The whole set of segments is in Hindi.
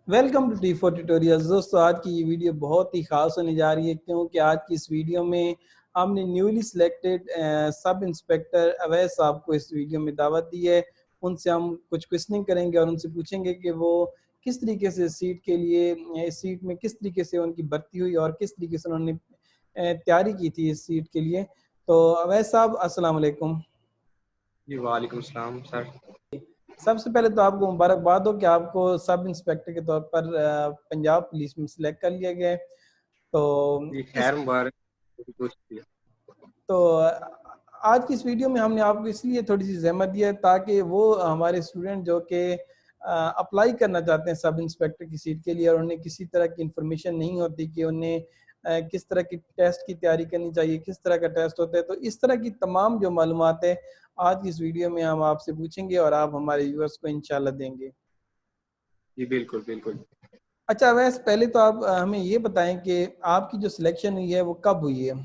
Welcome to T for tutorials. दोस्तों, आज की ये वीडियो बहुत ही खास होने जा रही है क्योंकि आज की इस वीडियो में हमने newly selected sub inspector Awais साहब को इस वीडियो में दावत दी है। उनसे हम कुछ क्वेश्चनिंग करेंगे और उनसे पूछेंगे कि वो किस तरीके से सीट के लिए इस सीट में किस तरीके से उनकी भर्ती हुई और किस तरीके से उन्होंने तैयारी की थी इस सीट के लिए। तो अवैस साहब, अस्सलाम वालेकुम। जी वालेकुम सलाम सर। सबसे पहले तो आपको मुबारकबाद हो कि आपको सब इंस्पेक्टर के तौर पर पंजाब पुलिस में सिलेक्ट कर लिया गया है। तो जी इस खैर मुबारक। तो आज की इस वीडियो में हमने आपको इसलिए थोड़ी सी जहमत दी है ताकि वो हमारे स्टूडेंट जो कि अप्लाई करना चाहते हैं सब इंस्पेक्टर की सीट के लिए और उन्हें किसी तरह की इंफॉर्मेशन नहीं होती कि उन्हें किस तरह की टेस्ट की तैयारी करनी चाहिए, किस तरह का टेस्ट होता है, तो इस तरह की तमाम जो मालूमात है आज की इस वीडियो में हम आपसे पूछेंगे और आप हमारे व्यूअर्स को इंशाल्लाह देंगे। जी बिल्कुल बिल्कुल। अच्छा, वैसे पहले तो आप हमें ये बताएं कि आपकी जो सिलेक्शन हुई है वो कब हुई है?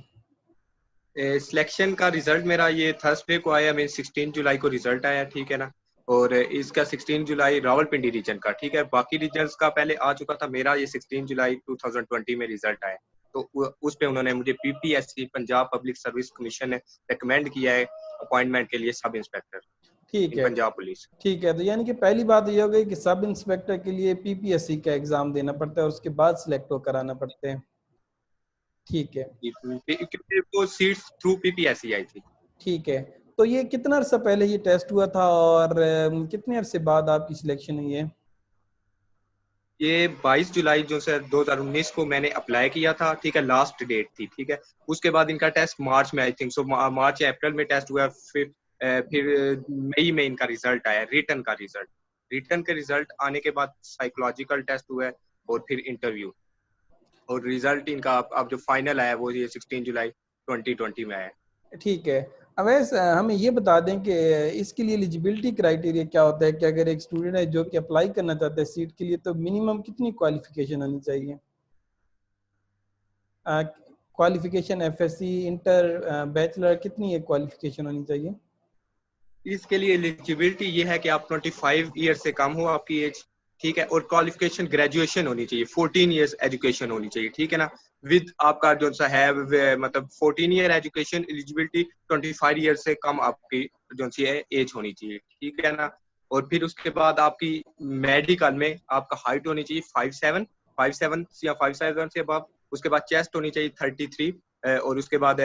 सिलेक्शन का रिजल्ट मेरा ये थर्सडे को आया, मेरे 16 जुलाई को रिजल्ट आया, ठीक है ना। और इसका 16 जुलाई रावलपिंडी रीजन का, ठीक है। बाकी रीजन्स का पहले आ चुका था, मेरा ये 16 जुलाई 2020 में रिजल्ट आया। तो उस पे उन्होंने मुझे PPSC Punjab public service commission ने रिकमेंड किया है अपॉइंटमेंट के लिए सब इंस्पेक्टर ठीक इन है। पंजाब पुलिस। ठीक है, तो यानी कि पहली बात ये हो गई कि सब इंस्पेक्टर के लिए पीपीएससी का एग्जाम देना पड़ता है और उसके बाद सिलेक्ट हो कराना पड़ते हैं। ठीक है। क्योंकि वो सीट्स थ्रू पीपीएससी आई थी। ठीक है, तो ये कितना अर्सा पहले ये टेस्ट हुआ था और कितने अरसे बाद आपकी सिलेक्शन हुई है? ये 22 जुलाई जो से 2019 को मैंने अप्लाई किया था, ठीक है, लास्ट डेट थी, ठीक है। उसके बाद इनका टेस्ट मार्च में, आई थिंक सो मार्च या अप्रैल में टेस्ट हुआ। फिर मई में इनका रिजल्ट आया, रिटर्न का रिजल्ट। रिटर्न के रिजल्ट आने के बाद साइकोलॉजिकल टेस्ट हुआ और फिर इंटरव्यू। और रिजल्ट इनका अब जो फाइनल आया वो ये 16 जुलाई 2020 में आया। ठीक है। अवैस, हमें ये बता दें कि इसके लिए एलिजिबिलिटी क्राइटेरिया क्या होता है कि अगर एक स्टूडेंट है जो कि अप्लाई करना चाहता है सीट के लिए तो मिनिमम कितनी क्वालिफिकेशन होनी चाहिए? क्वालिफिकेशन एफएससी, इंटर, बैचलर, कितनी एक क्वालिफिकेशन होनी चाहिए? इसके लिए एलिजिबिलिटी ये है कि आप 25 ईयर से कम हो आपकी एज, ठीक है। और क्वालिफिकेशन ग्रेजुएशन होनी चाहिए, 14 ईयर्स एजुकेशन होनी चाहिए, ठीक है ना। विद आपका जो सा है मतलब 14 ईयर एजुकेशन एलिजिबिलिटी, 25 ईयर से कम आपकी जो सी है एज होनी चाहिए, ठीक है ना। और फिर उसके बाद आपकी मेडिकल में आपका हाइट होनी चाहिए 5'7", 5'7" या 5'7" से above। उसके बाद चेस्ट होनी चाहिए 33। और उसके बाद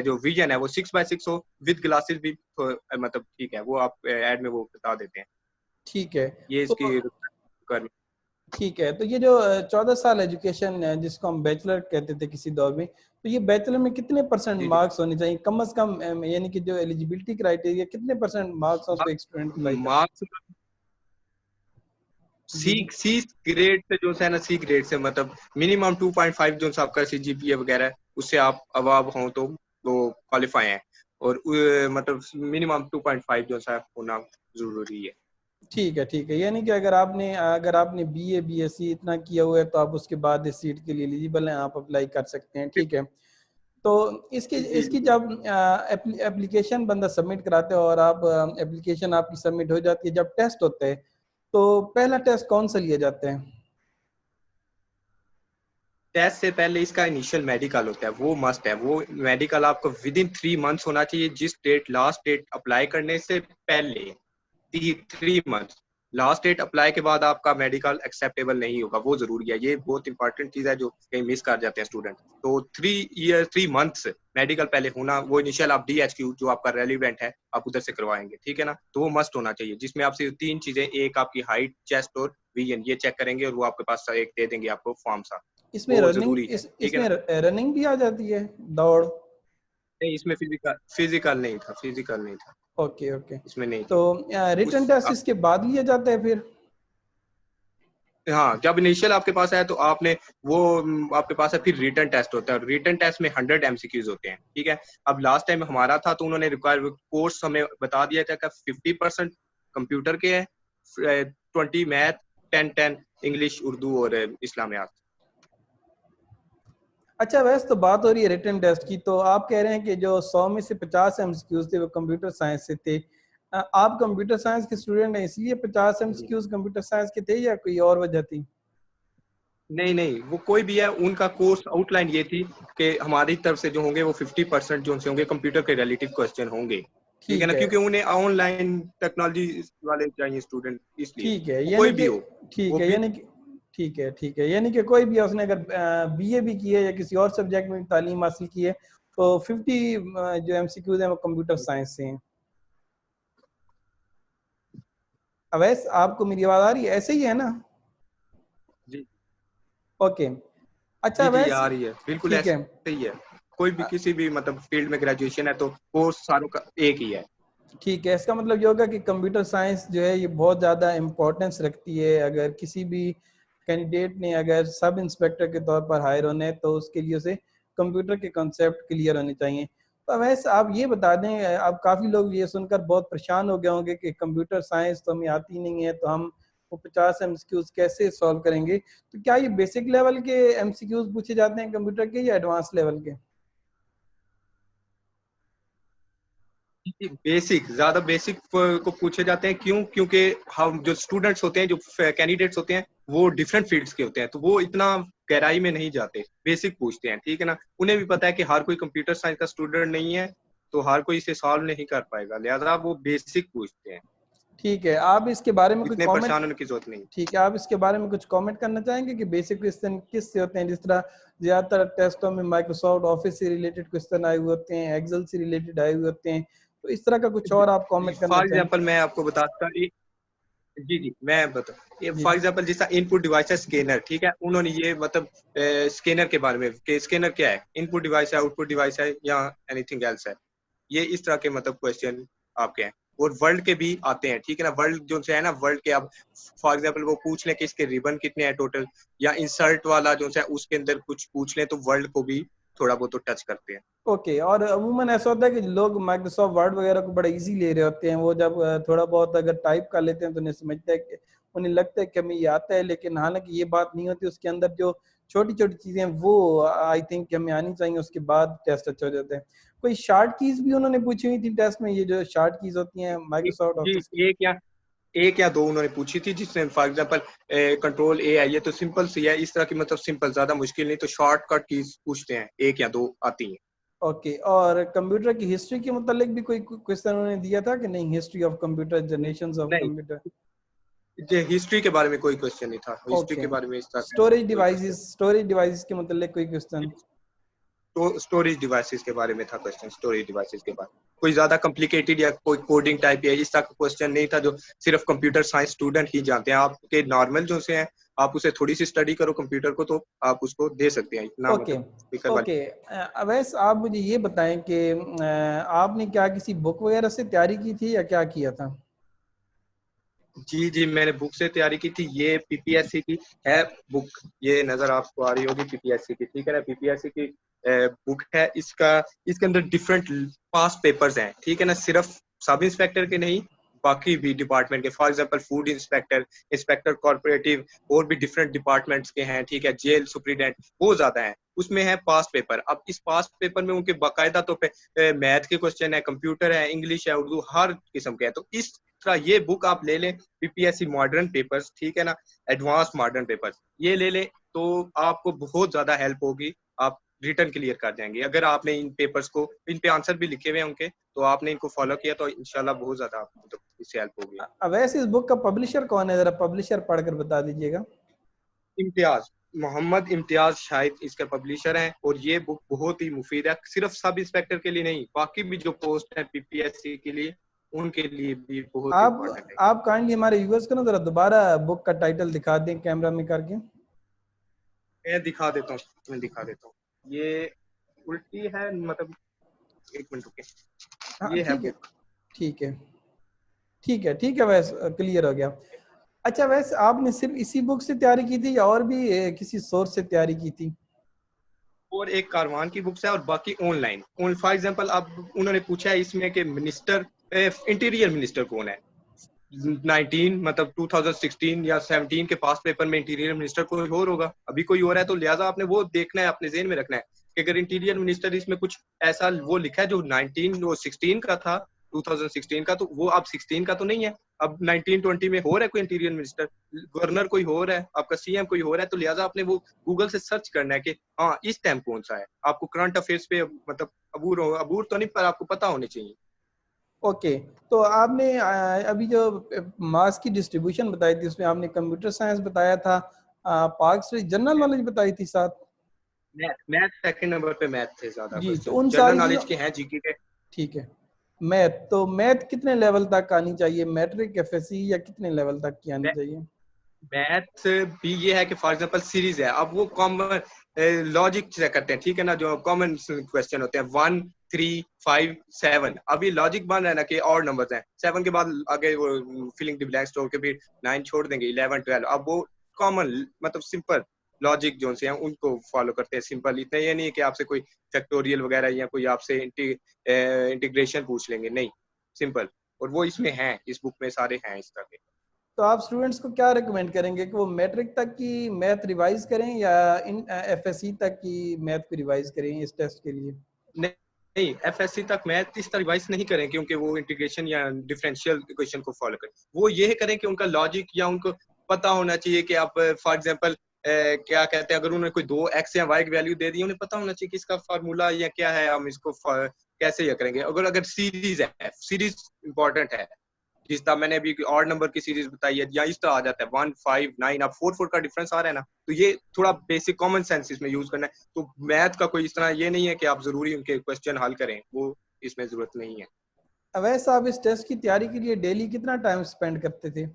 जो विजन है वो 6x6 हो, विद ग्लासेस भी तो, मतलब ठीक है, वो आप ऐड में वो बता देते हैं। ठीक है। ये तो इसकी रिक्वायरमेंट। ठीक है, तो ये जो 14 साल एजुकेशन है जिसको हम बैचलर कहते थे किसी दौर में, तो ये बैचलर में कितने परसेंट जी जी। मार्क्स होने चाहिए कम से कम? यानी कि जो एलिजिबिलिटी क्राइटेरिया कितने परसेंट मार्क्स हो तो एक स्टूडेंट अप्लाई कर सकता मार्क्स है? सी जी जी। सी ग्रेड से जो है ना, सी ग्रेड से मतलब मिनिमम 2.5 जो सा आपका सीजीपीए वगैरह है, उससे आप अवाब हो तो वो क्वालिफाई है। और मतलब मिनिमम 2.5 जो सा होना जरूरी है। ठीक है। ठीक है, यानी कि अगर आपने बीए बीएससी इतना किया हुआ है तो आप उसके बाद इस सीट के लिए एलिजिबल हैं, आप अप्लाई कर सकते हैं। ठीक है। तो इसकी जी इसकी जब एप्लीकेशन बंदा सबमिट कराते हैं और आप एप्लीकेशन आपकी सबमिट हो जाती है, जब टेस्ट होता है तो पहला टेस्ट कौन सा लिया जाता है? टेस्ट से पहले इसका इनिशियल मेडिकल होता है, वो मस्ट है। वो मेडिकल आपको विद इन 3 मंथ्स होना चाहिए, जिस डेट लास्ट डेट अप्लाई करने से पहले। 3 मंथ लास्ट डेट अप्लाई के बाद आपका मेडिकल एक्सेप्टेबल नहीं होगा, वो जरूरी है। ये बहुत इंपॉर्टेंट चीज है जो कहीं मिस कर जाते हैं स्टूडेंट। तो 3 मंथ्स मेडिकल पहले होना, वो इनिशियल आप DHQ जो आपका रेलिवेंट है आप उधर से करवाएंगे, ठीक है ना। तो वो मस्ट होना चाहिए, जिसमें आपसे 3 चीजें, एक आपकी हाइट, चेस्ट और विजन, ये चेक करेंगे और वो आपके पास एक दे देंगे आपको फॉर्म सा। इसमें वो रनिंग जरूरी है, ठीक है इसमें ना। रनिंग भी आ जाती है, दौड़? नहीं, इसमें फिजिकल फिजिकल नहीं था, फिजिकल नहीं था। Okay okay. इसमें नहीं तो थी। रिटन उस टेस्ट इसके बाद लिया जाता है फिर? हाँ, जब इनिशियल आपके पास है तो आपने वो आपके पास है, फिर रिटर्न टेस्ट होता है। रिटर्न टेस्ट में 100 MCQs होते हैं, ठीक है। अब लास्ट टाइम हमारा था तो उन्होंने रिक्वायर कोर्स हमें बता दिया था कि 50% कंप्यूटर के है, 20 मैथ, 10 इंग्लिश उर्दू और इस्लामियात। अच्छा, वैसे तो बात हो रही है रिटन टेस्ट की, तो आप कह रहे हैं कि जो 100 में से 50 एमसीक्यूज थे वो कंप्यूटर साइंस से थे। आप कंप्यूटर साइंस के स्टूडेंट हैं इसलिए 50 एमसीक्यूज कंप्यूटर साइंस के थे या कोई और वजह थी? नहीं नहीं, वो कोई भी है, उनका कोर्स आउटलाइन ये थी कि हमारी तरफ से जो होंगे वो 50% जो उनसे होंगे कंप्यूटर के रिलेटिव क्वेश्चन होंगे, ठीक है ठीक ना, है, क्योंकि उन्हें ऑनलाइन टेक्नोलॉजी वाले चाहिए स्टूडेंट, इसलिए ठीक है, वो यानी कोई भी कि हो ठीक वो है, भी। यानी कि ठीक है, ठीक है, यानी कि कोई भी है, उसने अगर बीए भी की है या किसी और सब्जेक्ट में तालीम हासिल की है तो 50 जो एमसीक्यूज हैं वो कंप्यूटर साइंस से हैं। अवैस, आपको मेरी आवाज आ रही है? ऐसे ही है ना? जी ओके। अच्छा जी जी, अवैस, आ रही है, बिल्कुल ठीक है। ऐसे ही है। कोई भी किसी भी मतलब फील्ड में ग्रेजुएशन है तो कोर्स सारों का एक ही है। ठीक है, इसका मतलब ये होगा कि कंप्यूटर साइंस जो है ये बहुत ज़्यादा इम्पोर्टेंस रखती है। अगर किसी भी कैंडिडेट ने अगर सब इंस्पेक्टर के तौर पर हायर होना है तो उसके लिए उसे कंप्यूटर के कॉन्सेप्ट क्लियर होने चाहिए। तो वैसे आप ये बता दें, अब काफ़ी लोग ये सुनकर बहुत परेशान हो गए होंगे कि कंप्यूटर साइंस तो हमें आती नहीं है, तो हम वो 50 एमसीक्यूज कैसे सॉल्व करेंगे? तो क्या ये बेसिक लेवल के एमसीक्यूज पूछे जाते हैं कंप्यूटर के या एडवांस लेवल के? बेसिक, ज्यादा बेसिक को पूछे जाते हैं, क्यों? क्योंकि हम जो स्टूडेंट्स होते हैं, जो कैंडिडेट्स होते हैं, वो डिफरेंट फील्ड्स के होते हैं, तो वो इतना गहराई में नहीं जाते, बेसिक पूछते हैं, ठीक है ना। उन्हें भी पता है कि हर कोई कंप्यूटर साइंस का स्टूडेंट नहीं है, तो हर कोई इसे सॉल्व नहीं कर पाएगा, लिहाजा वो बेसिक पूछते हैं। ठीक है, आप इसके बारे में कोई इतने कमेंट परेशान होने की जरूरत नहीं। ठीक है, आप इसके बारे में कुछ कमेंट करना चाहेंगे कि बेसिक क्वेश्चन किससे होते हैं? जिस तरह ज्यादातर टेस्टों में माइक्रोसॉफ्ट ऑफिस से रिलेटेड क्वेश्चन आए हुए होते हैं, एक्सेल से रिलेटेड आए हुए होते हैं, तो इस तरह का कुछ और आप कमेंट करना फॉर चाहें? एग्जाम्पल मैं आपको बताता, जी जी मैं बता, जी फॉर एग्जांपल जैसा इनपुट डिवाइस है स्कैनर, ठीक है, उन्होंने ये मतलब स्कैनर के बारे में कि स्कैनर क्या है, इनपुट डिवाइस है, आउटपुट डिवाइस है, या एनीथिंग एल्स है, ये इस तरह के मतलब क्वेश्चन आपके हैं। और वर्ल्ड के भी आते हैं, ठीक है ना, वर्ल्ड जो से है ना, वर्ल्ड के अब फॉर एग्जांपल वो पूछ लें कि इसके रिबन कितने हैं टोटल, या इंसर्ट वाला जो है उसके अंदर कुछ पूछ लें, तो वर्ल्ड को भी थोड़ा बहुत तो टच करते हैं। ओके। और अमूमन ऐसा होता है कि लोग माइक्रोसॉफ्ट वर्ड वगैरह को बड़ा इजी ले रहे होते हैं, वो जब थोड़ा बहुत अगर टाइप कर लेते हैं तो उन्हें समझते हैं कि उन्हें लगता है कि हमें ये आता है, लेकिन हालांकि ये बात नहीं होती। उसके अंदर जो छोटी छोटी चीजें वो आई थिंक हमें आनी चाहिए, उसके बाद टेस्ट अच्छा हो जाता है। कोई शार्ट कीज भी उन्होंने पूछी हुई थी टेस्ट में, ये जो शार्ट कीज होती हैं माइक्रोसॉफ्ट जी, ऑफिस की? एक या दो उन्होंने पूछी थी, जिसमें फॉर एग्जांपल कंट्रोल ए आई है, तो सिंपल सी है, इस तरह की मतलब सिंपल, ज्यादा मुश्किल नहीं, तो शॉर्टकट कीज पूछते हैं, एक या दो आती हैं। ओके। और कंप्यूटर की हिस्ट्री के मुतालिक भी कोई क्वेश्चन उन्होंने दिया था कि नहीं? History of computer, generations of नहीं, कंप्यूटर? ये हिस्ट्री के बारे में कोई क्वेश्चन नहीं था, हिस्ट्री ओके। के बारे में इस तरह का कोई क्वेश्चन। स्टोरेज डिवाइसेस के मुतालिक कोई क्वेश्चन? तो स्टोरेज डिवाइसेस के बारे में था क्वेश्चन, स्टोरेज डिवाइसेस के बारे में कोई ज्यादा कॉम्प्लिकेटेड या कोई कोडिंग टाइप या इस तरह का क्वेश्चन नहीं था, जो सिर्फ कंप्यूटर साइंस स्टूडेंट ही जानते हैं। आपके नॉर्मल जो से हैं, आप उसे थोड़ी सी स्टडी करो कंप्यूटर को, तो आप उसको दे सकते हैं, इतना ओके। मतलब फिक्र वाली। ओके। अवैस, आप मुझे ये बताएं कि आपने क्या किसी बुक वगैरह से तैयारी की थी या क्या किया था? जी जी, मैंने बुक से तैयारी की थी, ये पीपीएससी की है बुक, ये नजर आपको आ रही होगी पीपीएससी की, ठीक है ना, पीपीएससी की बुक है। इसका इसके अंदर डिफरेंट पास पेपर्स हैं, ठीक है ना, सिर्फ सब इंस्पेक्टर के नहीं, बाकी भी डिपार्टमेंट के, for example food inspector, inspector corporative, और भी डिफरेंट डिपार्टमेंट्स के हैं, ठीक है, जेल सुप्रीडेंट, बहुत ज्यादा है। उसमें है पास पेपर। अब इस पास पेपर में उनके बाकायदा तो मैथ के क्वेश्चन है, कंप्यूटर है, इंग्लिश है, उर्दू, हर किस्म के है। तो इस तरह ये बुक आप ले लें, पीपीएससी मॉडर्न पेपर्स, ठीक है ना, एडवांस मॉडर्न पेपर्स, ये ले लें, तो आपको बहुत ज्यादा हेल्प होगी, आप रिटर्न क्लियर कर जाएंगे। अगर आपने इन पेपर्स को, इन पे आंसर भी लिखे हुए हैं उनके, तो आपने इनको फॉलो किया, तो इंशाल्लाह बहुत ज्यादा मतलब इससे हेल्प होगी। अवैस, इस बुक का पब्लिशर कौन है? जरा पब्लिशर पढ़कर बता दीजिएगा। इम्तियाज, मोहम्मद इम्तियाज शाहिद इसके पब्लिशर हैं, और ये बुक बहुत ही मुफीद है, सिर्फ सब इंस्पेक्टर के लिए नहीं, बाकी भी जो पोस्ट है पीपीएससी के लिए, उनके लिए भी बहुत इंपॉर्टेंट है। आप काइंडली हमारे व्यूअर्स को ना जरा दोबारा बुक का टाइटल दिखा दें कैमरा में करके। मैं दिखा देता हूँ, मैं दिखा देता हूँ, ये उल्टी है मतलब, एक मिनट रुके, हाँ ये है ठीक है, बुक। ठीक है, ठीक है, ठीक है, वैसे क्लियर हो गया। अच्छा, वैसे आपने सिर्फ इसी बुक से तैयारी की थी या और भी किसी सोर्स से तैयारी की थी? और एक कारवान की बुक्स है, और बाकी ऑनलाइन। फॉर एग्जांपल अब उन्होंने पूछा है इसमें कि मिनिस्टर, इंटीरियर मिनिस्टर कौन है, 19 मतलब 2016 या 17 के पास पेपर में इंटीरियर मिनिस्टर कोई और होगा, अभी कोई और है, तो लिहाजा आपने वो देखना है, अपने जेहन में रखना है कि अगर इंटीरियर मिनिस्टर इसमें कुछ ऐसा वो लिखा है जो 19 वो 16 का था, 2016 का, तो वो अब 16 का तो नहीं है, अब 1920 में हो रहा है कोई इंटीरियर मिनिस्टर, गवर्नर कोई हो रहा है, आपका सीएम कोई हो रहा है, तो लिहाजा आपने वो गूगल से सर्च करना है कि हाँ इस टाइम कौन सा है, आपको करंट अफेयर्स पे मतलब अबूर तो नहीं, पर आपको पता होने चाहिए। ओके, तो आपने अभी जो मार्क्स की डिस्ट्रीब्यूशन बताई थी उसमें आपने कंप्यूटर साइंस बताया था, पार्क स्ट्रीट जनरल नॉलेज बताई थी साथ। मैथ मैथ सेकंड नंबर पे मैथ थे ज्यादा जी, तो क्वेश्चन, उन जनरल सारी चीजों, नॉलेज के हैं, जीके के। ठीक है। मैथ, तो मैथ कितने लेवल तक आनी चाहिए, मैट्रिक, एफएससी, या कितने लेवल तक की आनी चाहिए? मैथ भी ये है कि फॉर एग्जांपल सीरीज है, अब वो कॉमन लॉजिक चेक करते हैं, ठीक है ना, जो कॉमन क्वेश्चन होते हैं 1 3 5 7, अभी लॉजिक बन रहा है ना कि और नंबर्स हैं, 7 के बाद आगे वो फिलिंग द ब्लैंक्स छोड़ के फिर 9 छोड़ देंगे, 11 12, अब वो कॉमन मतलब सिंपल लॉजिक जो से हैं उनको फॉलो करते हैं, सिंपल, इतना ये नहीं है कि आपसे कोई फैक्टोरियल वगैरह या कोई आपसे इंटीग्रेशन पूछ लेंगे, नहीं, सिंपल, और वो इसमें है, इस बुक में सारे हैं इस तरह के। तो आप स्टूडेंट्स को क्या रिकमेंड करेंगे कि वो मैट्रिक तक की मैथ रिवाइज करें या इन एफएससी तक की मैथ को रिवाइज करें इस टेस्ट के लिए? नहीं नहीं, एफएससी तक मैथ इस तरह रिवाइज नहीं करें क्योंकि वो इंटीग्रेशन या डिफरेंशियल इक्वेशन को फॉलो करें, वो ये करें कि उनका लॉजिक या उनको पता होना चाहिए कि आप फॉर एग्जांपल क्या कहते हैं, अगर उन्होंने कोई दो एक्स या वाई की वैल्यू दे दी, उन्हें पता होना चाहिए कि इसका फार्मूला या क्या है, हम इसको कैसे ये करेंगे, अगर अगर सीरीज है, सीरीज इंपॉर्टेंट है, जिस तरह मैंने अभी और नंबर की सीरीज बताई है, या इस तरह आ जाता है 1 5 9, अब 4 4 का डिफरेंस आ रहा है ना, तो ये थोड़ा बेसिक कॉमन सेंस इसमें यूज करना है, तो मैथ का कोई इस तरह ये नहीं है कि आप जरूरी उनके क्वेश्चन हल करें, वो इसमें जरूरत नहीं है। वैसे आप इस टेस्ट की तैयारी के लिए डेली कितना टाइम स्पेंड करते थे?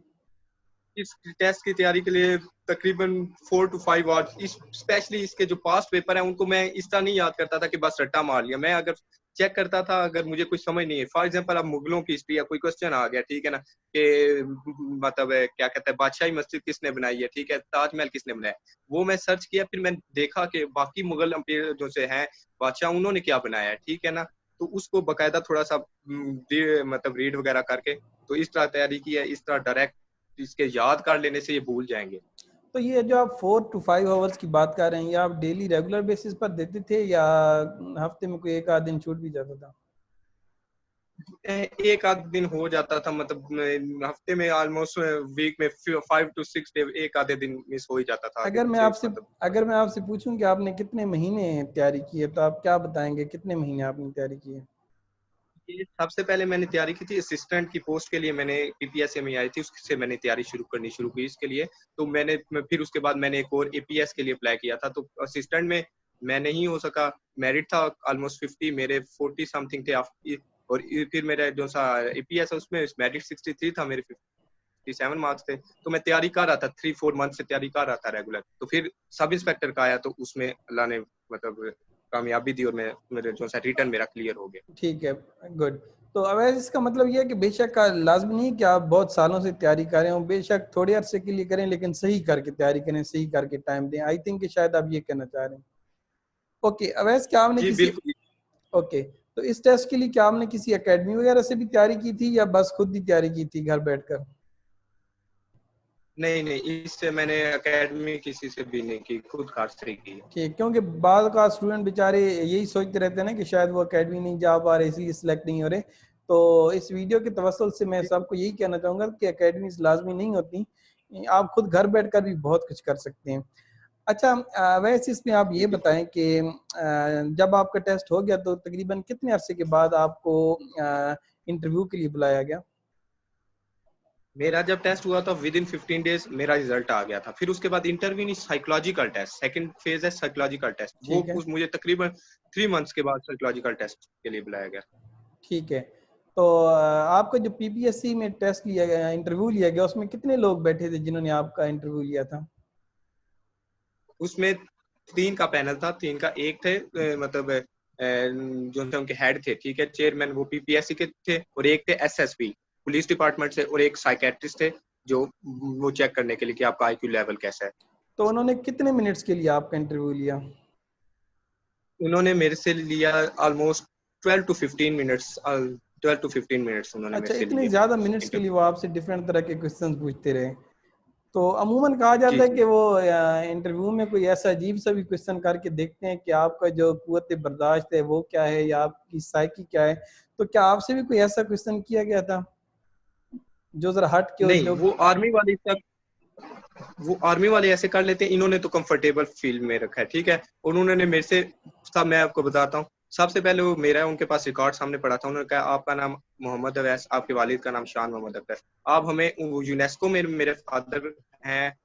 इस टेस्ट की तैयारी के लिए तकरीबन 4 to 5 आवर्स, स्पेशली इसके जो पास्ट पेपर है उनको मैं इस तरह नहीं याद करता था कि बस रट्टा मार लिया, मैं अगर चेक करता था, अगर मुझे कुछ समझ नहीं है, फॉर एग्जांपल अब मुगलों की हिस्ट्री या कोई क्वेश्चन आ गया, ठीक है ना, कि मतलब क्या कहते हैं बादशाही मस्जिद किसने बनाई है, ठीक है, ताजमहल किसने बनाया, वो मैं सर्च किया, फिर मैंने देखा कि बाकी मुगल अम्पायर जो से हैं बादशाह, उन्होंने क्या बनाया है, ठीक है ना, तो उसको बकायदा थोड़ा सा मतलब रीड वगैरह करके, तो इस तरह तैयारी की है, इस तरह डायरेक्ट इसके याद कर लेने से ये भूल जाएंगे। तो ये जो आप 4 to 5 आवर्स की बात कर रहे हैं, ये आप डेली रेगुलर बेसिस पर देते थे या हफ्ते में कोई एक आध दिन छूट भी जाता था? एक आध दिन हो जाता था, मतलब हफ्ते में ऑलमोस्ट वीक में 5 to 6 डे एक आधे दिन मिस हो ही जाता था, आगे अगर मैं पीछे आपसे मतलब। अगर मैं आपसे पूछूं कि आपने कितने महीने तैयारी की है, तो आप क्या बताएंगे कितने महीने आपने तैयारी की है? ये सबसे पहले मैंने तैयारी की थी असिस्टेंट की पोस्ट के लिए, मैंने पीपीएससी में आई थी, उससे मैंने तैयारी शुरू की इसके लिए, तो फिर उसके बाद मैंने एक और एपीएस के लिए अप्लाई किया था, तो असिस्टेंट में मैं नहीं हो सका, मेरिट था ऑलमोस्ट 50, मेरे 40 समथिंग थे और फिर मेरा जो सा एपीएस है उसमें मेरिट 63 था, मेरे 57 मार्क्स थे, तो मैं तैयारी कर रहा था, 3 4 मंथ से तैयारी कर रहा था रेगुलर, तो फिर सब इंस्पेक्टर का आया, तो उसमें अल्लाह ने मतलब कामयाबी दी और मैं मेरे जो सा रिटर्न मेरा क्लियर हो गया। ठीक है, गुड। तो अब इसका मतलब ये है कि बेशक का लाजमी नहीं कि आप बहुत सालों से तैयारी करें, और बेशक थोड़े अरसे के लिए करें, लेकिन सही करके तैयारी करें, सही करके टाइम दें। आई थिंक कि शायद आप ये कहना चाह रहे हैं। ओके, अवैस क्या आपने जी किसी, बिल्कुल। ओके, तो इस टेस्ट के लिए क्या आपने किसी एकेडमी वगैरह से भी तैयारी की थी या बस खुद ही तैयारी की थी घर बैठकर? नहीं नहीं, इससे मैंने एकेडमी किसी से भी नहीं की, खुद कार से ही की। ठीक, क्योंकि बाद का स्टूडेंट बेचारे यही सोचते रहते हैं ना कि शायद वो एकेडमी नहीं जा पा रहे इसलिए सिलेक्ट नहीं हो रहे। तो इस वीडियो के तवस्सुल से मैं सबको यही कहना चाहूँगा कि एकेडमीज लाजमी नहीं होती, आप खुद घर बैठकर भी बहुत कुछ कर सकते हैं। अच्छा, वैसे इसमें आप ये बताएं कि जब आपका टेस्ट हो गया तो तकरीबन कितने अरसे के बाद आपको इंटरव्यू के लिए बुलाया गया? मेरा जब टेस्ट हुआ था विद इन 15 डेज मेरा रिजल्ट आ गया था, फिर उसके बाद इंटरव्यू नहीं, साइकोलॉजिकल टेस्ट, सेकंड फेज है साइकोलॉजिकल टेस्ट, वो ठीक है, उस मुझे तकरीबन 3 मंथ्स के बाद साइकोलॉजिकल टेस्ट के लिए बुलाया गया। ठीक है। तो आपका जो पीपीएससी में टेस्ट लिया गया, इंटरव्यू लिया गया, उसमें कितने लोग बैठे थे जिन्होंने आपका इंटरव्यू लिया था? उसमें 3 का पैनल था, 3 का एक थे मतलब जो थे उनके हेड थे, ठीक है, चेयरमैन वो पीपीएससी के थे, और एक थे एसएसपी पुलिस डिपार्टमेंट से, और एक साइकेट्रिस्ट थे जो वो चेक करने के लिए कि आपका आईक्यू लेवल कैसा है। तो उन्होंने कितने मिनट्स के लिए आपका इंटरव्यू लिया? उन्होंने मेरे से लिया almost 12 to 15 minutes, 12 to 15 minutes उन्होंने अच्छा, मेरे से इतने लिए ज्यादा मिनट्स के लिए इंटरव्यू। वो आपसे डिफरेंट तरह के क्वेश्चंस पूछते रहे? तो अमूमन कहा जी जाता है जी। कि वो इंटरव्यू में कोई ऐसा अजीब सा भी क्वेश्चन करके देखते हैं कि आपका जो कुव्वत बर्दाश्त है वो क्या है या आपकी साइकी क्या है। तो क्या आपसे भी कोई ऐसा क्वेश्चन किया गया था जो जरा हट के हो, नहीं, जो वो आर्मी वाले सब, वो आर्मी वाले ऐसे कर लेते हैं, इन्होंने तो कंफर्टेबल फील में रखा है, ठीक है। उन्होंने मेरे से, सब मैं आपको बताता हूँ। सबसे पहले वो मेरा उनके पास रिकॉर्ड सामने पड़ा था, उन्होंने कहा आपका नाम मोहम्मद अवैस, आपके वालिद का नाम शान मोहम्मद अख्तर, आप हमें यूनेस्को में, मेरे फादर हैं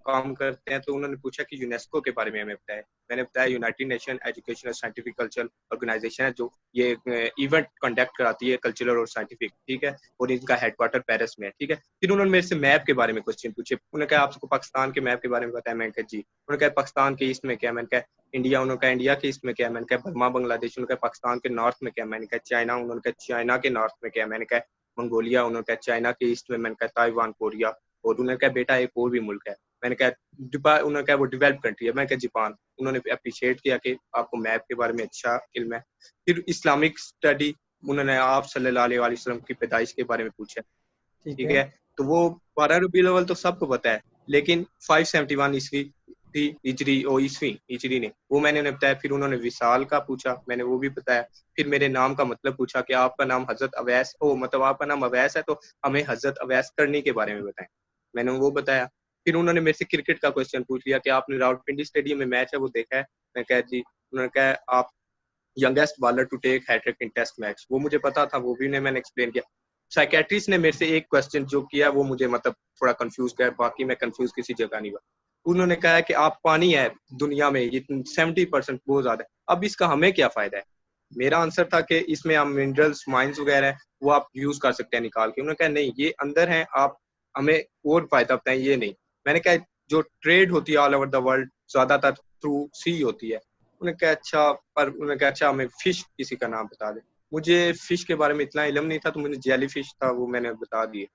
काम करते हैं, तो उन्होंने पूछा कि यूनेस्को के बारे में हमें बताया। मैंने बताया United Nation Educational Scientific Cultural Organisation है जो ये इवेंट कंडक्ट कराती है कल्चरल और साइंटिफिक, ठीक है, और इनका हेडक्वार्टर पेरिस में है, ठीक है। फिर उन्होंने मेरे से मैप के बारे में क्वेश्चन पूछे, उन्होंने कहा आपको पाकिस्तान के मैप के बारे में पता है? मैंने कहा जी। उन्होंने कहा पाकिस्तान के ईस्ट में क्या? मैंने कहा इंडिया। उन्होंने कहा इंडिया के ईस्ट में क्या? मैंने कहा बर्मा बांग्लादेश। उन्होंने कहा पाकिस्तान के नॉर्थ में क्या? मैंने कहा चाइना। उन्होंने कहा चाइना के नॉर्थ में क्या? मैंने कहा मंगोलिया। उन्होंने कहा चाइना के ईस्ट में। मैंने कहा ताइवान, कोरिया। और उन्होंने कहा बेटा एक और भी मुल्क है। मैंने कहा उन्होंने कहा वो डेवलप कंट्री है। मैंने कहा जापान। उन्होंने अप्रिशिएट किया कि आपको मैप के बारे में अच्छा इल्म है। फिर इस्लामिक स्टडी, उन्होंने आप सल्लल्लाहु अलैहि वसल्लम की पैदाइश के बारे में पूछा, ठीक ठीक है। है। तो वो 12 रबीउल अव्वल तो सबको पता है, लेकिन 571 ईस्वी थी हिजरी, ओ ईस्वी हिजरी ने, वो मैंने उन्हें बताया। फिर उन्होंने विसाल का पूछा, मैंने वो भी बताया। फिर मेरे नाम का मतलब पूछा कि आपका नाम हजरत अवैस हो, मतलब आपका नाम अवैस है तो हमें हजरत अवैस करनी के बारे में बताएं, मैंने वो बताया। फिर उन्होंने मेरे से क्रिकेट का क्वेश्चन पूछ लिया कि आपने रावलपिंडी स्टेडियम में मैच है वो देखा है? मैं कहा जी। उन्होंने कहा आप youngest bowler to take hattrick in test match, वो मुझे पता था, वो भी ने मैंने एक्सप्लेन किया। साइकेट्रिस्ट ने मेरे से एक क्वेश्चन जो किया वो मुझे मतलब थोड़ा कंफ्यूज किया, बाकी मैं कंफ्यूज किसी जगह नहीं हुआ। उन्होंने कहा कि आप पानी है दुनिया में ये 70% बहुत ज्यादा है, अब इसका हमें क्या फायदा है? मेरा आंसर था कि इसमें आप मिनरल्स माइंस वगैरह है वो आप यूज कर सकते हैं निकाल के। उन्होंने कहा नहीं ये अंदर है, आप हमें और फायदा बताएं, ये नहीं। मैंने कहा जो ट्रेड होती है ऑल ओवर द वर्ल्ड ज्यादातर थ्रू सी होती है। उन्होंने कहा अच्छा, पर उन्होंने कहा अच्छा हमें फिश किसी का नाम बता दे। मुझे फिश के बारे में इतना इल्म नहीं था, तो मुझे जेली फिश था वो मैंने बता दिए।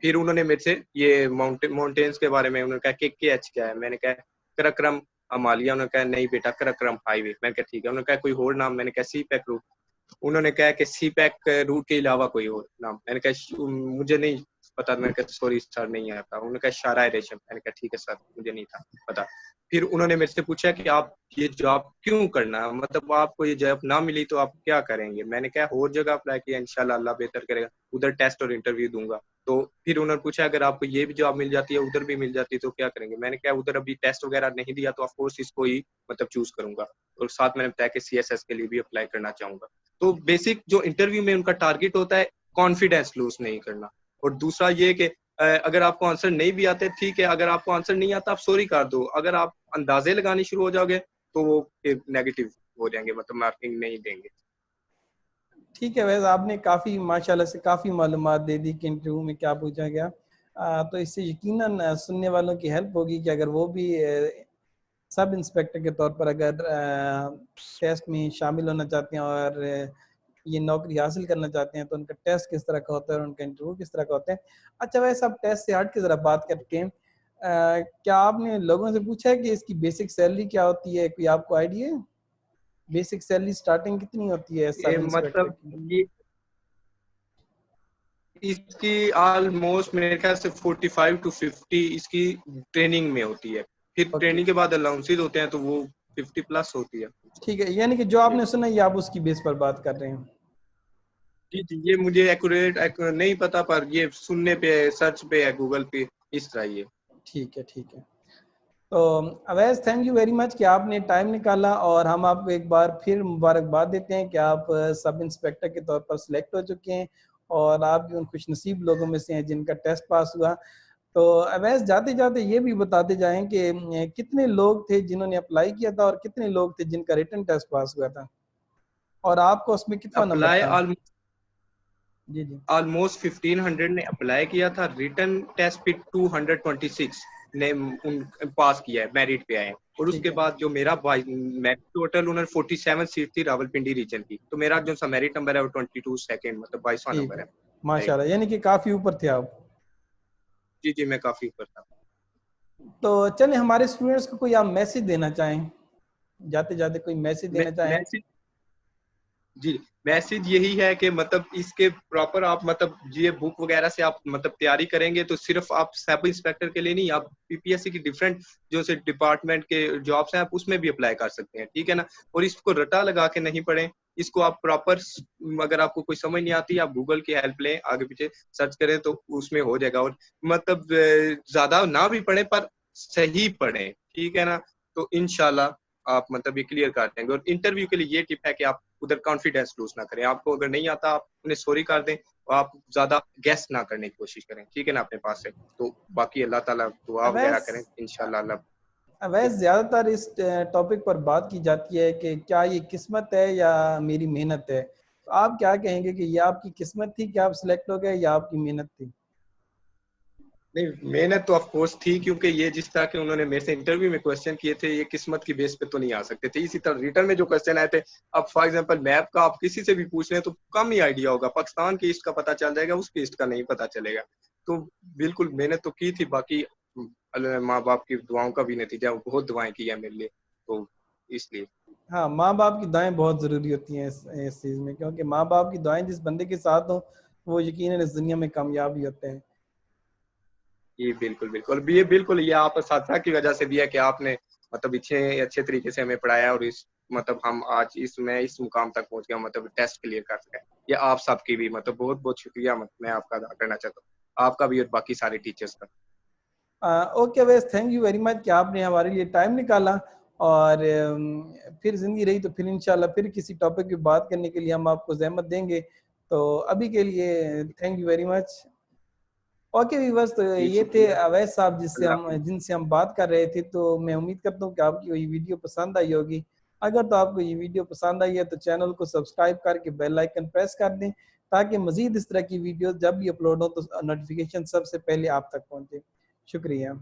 फिर उन्होंने मेरे से ये माउंटेन्स के बारे में, उन्होंने कहा के एच क्या है? मैंने कहा कराक्रम अमालिया। उन्होंने कहा नहीं बेटा कराक्रम हाईवे। मैंने कहा ठीक है। उन्होंने कहा कोई और नाम? मैंने कहा सी पैक रूट। उन्होंने कहा कि सी पैक रूट के अलावा कोई और नाम? मैंने कहा मुझे नहीं पता। मैंने कहा सॉरी सर नहीं आता। उन्होंने कहा शारा रेशम। मैंने कहा ठीक है सर मुझे नहीं था पता। फिर उन्होंने मेरे से पूछा कि आप ये जॉब क्यों करना, मतलब आपको ये जॉब ना मिली तो आप क्या करेंगे? मैंने कहा और जगह अप्लाई किया, इंशाल्लाह अल्लाह बेहतर करेगा, उधर टेस्ट और इंटरव्यू दूंगा। तो फिर उन्होंने पूछा अगर आपको ये भी जॉब मिल जाती है उधर भी मिल जाती है तो क्या करेंगे? मैंने कहा उधर अभी टेस्ट वगैरह नहीं दिया तो ऑफकोर्स इसको ही मतलब चूज करूंगा। और साथ मैंने बताया कि CSS के लिए भी अप्लाई करना चाहूंगा। तो बेसिक जो इंटरव्यू में उनका टारगेट होता है कॉन्फिडेंस लूज नहीं करना। और दूसरा ये कि अगर आपको आंसर नहीं भी आते ठीक है, अगर आपको आंसर नहीं आता आप सॉरी कर दो। अगर आप अंदाजे लगाने शुरू हो जाओगे तो वो नेगेटिव हो जाएंगे, मतलब मार्किंग नहीं देंगे। ठीक है, वैसे आपने काफ़ी माशाल्लाह से काफ़ी मालूमात दे दी कि इंटरव्यू में क्या पूछा गया। तो इससे यकीनन सुनने वालों की हेल्प होगी कि अगर वो भी सब इंस्पेक्टर के तौर पर अगर टेस्ट में शामिल होना चाहते हैं और ये नौकरी हासिल करना चाहते हैं तो उनका टेस्ट किस तरह का होता है और उनका इंटरव्यू किस तरह का होता है। अच्छा वैसे आप टेस्ट से हट के ज़रा बात करते हैं, क्या आपने लोगों से पूछा है कि इसकी बेसिक सैलरी क्या होती है? कोई आपको आइडिया है बेसिक सैलरी स्टार्टिंग कितनी होती है सब इंस्पेक्टर मतलब की? ये इसकी ऑलमोस्ट मेरे ख्याल से 45 to 50 इसकी ट्रेनिंग में होती है। फिर ओके, ट्रेनिंग के बाद अलाउंसेज होते हैं तो वो 50+ होती है। ठीक है, यानी कि जो जी आपने सुना ये आप उसकी बेस पर बात कर रहे हैं। जी जी, ये मुझे एक्यूरेट नहीं पता, पर ये सुनने पे सर्च पे है गूगल पे इस तरह ये। ठीक है, ठीक है। तो Awais thank you very much कि आपने टाइम निकाला और हम आपको एक बार फिर मुबारकबाद देते हैं कि आप सब इंस्पेक्टर के तौर पर सिलेक्ट हो चुके हैं और आप भी उन खुशनसीब लोगों में से हैं जिनका टेस्ट पास हुआ। तो अवैस जाते जाते ये भी बताते जाएं कि कितने लोग थे जिन्होंने अप्लाई किया था और कितने लोग थे जिनका रिटन टेस्ट पास हुआ था और आपको उसमें कितना नंबर अप्लाई था? जी जी। ऑलमोस्ट 1500 ने अप्लाई किया था, रिटन टेस्ट पे 226 ने उन पास किया है, मेरिट पे आए हैं। और ठीक उसके है, बाद जो मेरा टोटल उन्होंने 47 सीट थी रावलपिंडी रीजन की, तो मेरा जो सा मेरिट नंबर है वो 22 सेकंड, मतलब 22वां ठीक नंबर है, है। माशाल्लाह, यानी कि काफ़ी ऊपर थे आप। जी जी, मैं काफी ऊपर था। तो चलिए हमारे स्टूडेंट्स को कोई आप मैसेज देना चाहें, जाते जाते कोई मैसेज मैं देना चाहें? मैसेज जी, मैसेज यही है कि मतलब इसके प्रॉपर आप मतलब ये बुक वगैरह से आप मतलब तैयारी करेंगे तो सिर्फ आप सब इंस्पेक्टर के लिए नहीं, आप पीपीएससी की डिफरेंट जो से डिपार्टमेंट के जॉब्स हैं आप उसमें भी अप्लाई कर सकते हैं, ठीक है ना। और इसको रटा लगा के नहीं पढ़ें, इसको आप प्रॉपर, अगर आपको कोई समझ नहीं आती आप गूगल की हेल्प लें, आगे पीछे सर्च करें तो उसमें हो जाएगा। और मतलब ज्यादा ना भी पढ़े पर सही पढ़ें, ठीक है ना। तो इंशाल्लाह आप मतलब ये क्लियर कर देंगे। और इंटरव्यू के लिए ये टिप है कि आप उधर कॉन्फिडेंस लूज ना करें। आपको अगर नहीं आता आप उन्हें सॉरी कर दें, और आप ज्यादा गेस ना करने की कोशिश करें, ठीक है ना, अपने पास से। तो बाकी अल्लाह ताला दुआ वगैरह अवैस करें, इंशाल्लाह अल्लाह। अवैस जी ज़्यादातर इस टॉपिक पर बात की जाती है कि क्या ये किस्मत है या मेरी मेहनत है। तो आप क्या कहेंगे कि ये आपकी किस्मत थी कि आप सिलेक्ट हो गए या आपकी मेहनत थी? नहीं, मेहनत तो ऑफ कोर्स थी, क्योंकि ये जिस तरह के उन्होंने मेरे से इंटरव्यू में क्वेश्चन किए थे, ये किस्मत की बेस पे तो नहीं आ सकते थे। इसी तरह रिटर्न में जो क्वेश्चन आए थे, अब फॉर एग्जांपल मैप का आप किसी से भी पूछ रहे हैं तो कम ही आइडिया होगा, पाकिस्तान की ईस्ट का पता चल जाएगा, उसकी ईस्ट का नहीं पता चलेगा। तो बिल्कुल मेहनत तो की थी। बाकी माँ बाप की दुआओं का भी नतीजा, बहुत दुआएं की है मेरे लिए, तो इसलिए। हाँ, माँ बाप की दुआएं बहुत ज़रूरी होती हैं इस चीज़ में, क्योंकि माँ बाप की दुआएं जिस बंदे के साथ हो वो यकीनन इस दुनिया में कामयाब ही होते हैं। ये बिल्कुल बिल्कुल, ये बिल्कुल ये आप साथरा की वजह से भी है कि आपने मतलब इतने अच्छे तरीके से हमें पढ़ाया, और इस मतलब हम आज इस मुकाम तक पहुंच गया, मतलब टेस्ट क्लियर कर सके। ये आप सबकी भी मतलब बहुत बहुत शुक्रिया मैं आपका अदा करना चाहता हूँ, आपका भी और बाकी सारे टीचर्स का। ओके वैस, थैंक यू वेरी मच कि आपने हमारे लिए टाइम निकाला। और फिर जिंदगी रही तो फिर इंशाल्लाह फिर किसी टॉपिक की बात करने के लिए हम आपको ज़हमत देंगे। तो अभी के लिए thank you very much. Okay viewers, तो जी ये थे शुक्रिया। अवैस साहब अल्लाह हाफिज। जिनसे हम बात कर रहे थे। तो मैं उम्मीद करता हूँ कि आपको ये वीडियो पसंद आई होगी। अगर तो आपको ये वीडियो पसंद आई है तो चैनल को सब्सक्राइब करके बेल आइकन प्रेस कर दें, ताकि मजीद इस तरह की वीडियो जब भी अपलोड हो तो नोटिफिकेशन सबसे पहले आप तक पहुंचे। शुक्रिया।